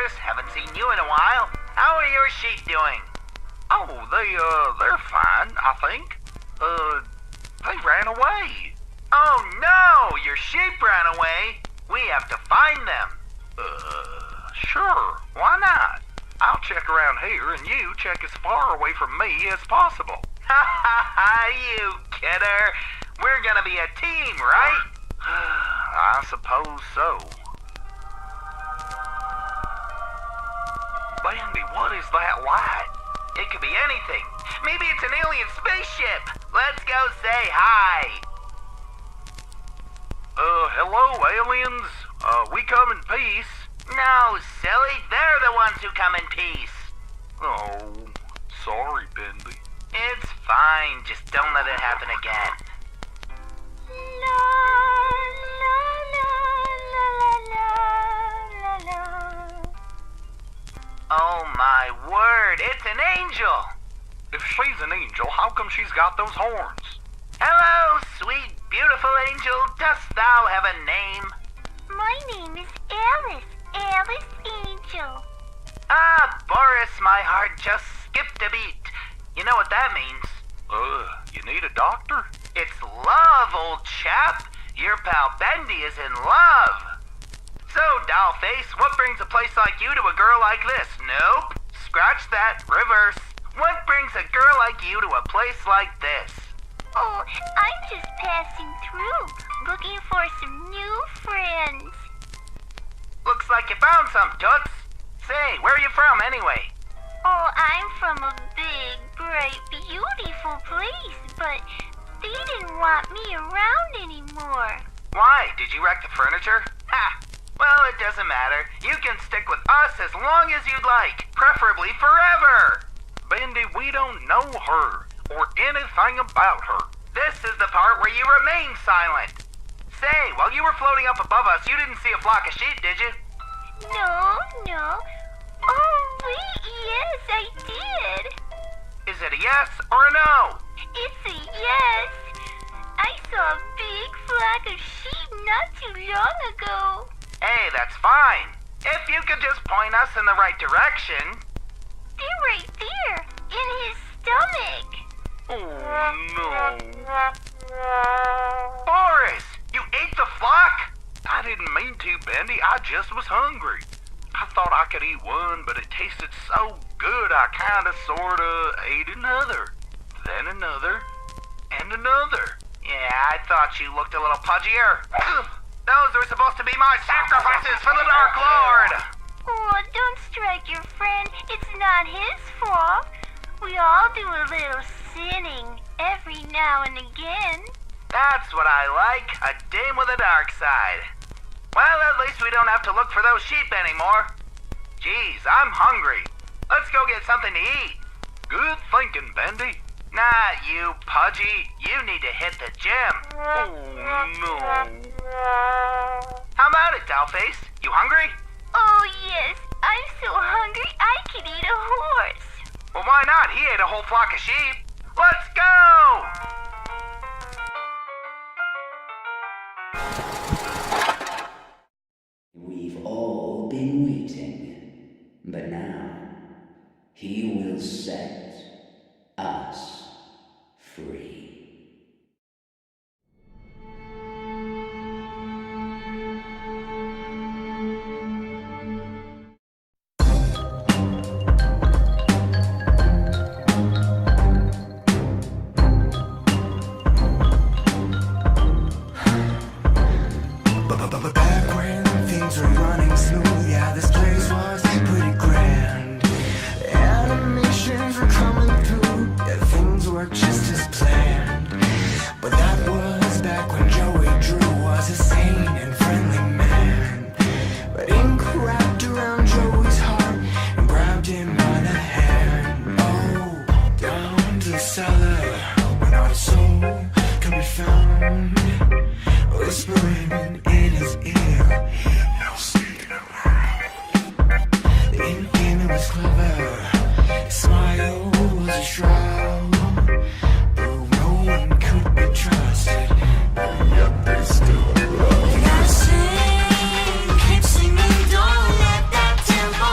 Boris. Haven't seen you in a while. How are your sheep doing? Oh, they're fine, I think. They ran away. Oh no! Your sheep ran away. We have to find them. Sure, why not? I'll check around here and you check as far away from me as possible. Ha ha ha, you kidder. We're gonna be a team, right? I suppose so. Bandy, what is that light? It could be anything. Maybe it's an alien spaceship. Let's go say hi. Hello, aliens. We come in peace. No, silly. They're the ones who come in peace. Oh, sorry, Bendy. It's fine. Just don't let it happen again. La la la la la la la. Oh my word, it's an angel. If she's an angel, how come she's got those horns? Hello, sweet, beautiful angel. Dost thou have a name? My name is Alice. Alice Angel. Ah, Boris, my heart just skipped a beat. You know what that means? You need a doctor? It's love, old chap. Your pal Bendy is in love. So, dollface, what brings a place like you to a girl like this? Nope. Scratch that. Reverse. What brings a girl like you to a place like this? Oh, I'm just passing through, looking for some new friends. Looks like you found some, Toots. Say, where are you from anyway? Oh, I'm from a big, bright, beautiful place, but they didn't want me around anymore. Why? Did you wreck the furniture? Ha! Well, it doesn't matter. You can stick with us as long as you'd like. Preferably forever. Bendy, we don't know her or anything about her. This is the part where you remain silent. Say, while you were floating up above us, you didn't see a flock of sheep, did you? No. Oh, wait, yes, I did. Is it a yes or a no? It's a yes. I saw a big flock of sheep not too long ago. Hey, that's fine. If you could just point us in the right direction. They're right there, in his stomach. Oh, no. Boris, you ate the flock? I didn't mean to, Bendy. I just was hungry. I thought I could eat one, but it tasted so good I kinda sorta ate another. Then another, and another. Yeah, I thought you looked a little pudgier. Those were supposed to be my sacrifices for the Dark Lord. Oh, don't strike your friend. It's not his fault. We all do a little sinning every now and again. That's what I like, a dame with a dark side. Well, at least we don't have to look for those sheep anymore. Geez, I'm hungry. Let's go get something to eat. Good thinking, Bendy. Nah, you pudgy. You need to hit the gym. Oh, no. How about it, dollface? You hungry? Oh, yes. I'm so hungry I could eat a horse. Well, why not? He ate a whole flock of sheep. Let's go! We've all been waiting, but now he will set us free. Back when things were running smooth, yeah, this place was pretty grand. Animations were coming through, yeah, things were just as planned. But that was back when Joey Drew was a sane and friendly man. But ink wrapped around Joey's heart and grabbed him by the hand. Oh, down to the cellar, where not a soul could be found. Whispering in his ear, no sneaking around. In him it was clever, his smile was a shroud. Though no one could be trusted, yet they still love. You gotta sing, keep singing, don't let that tempo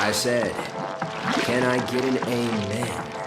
I said, can I get an amen?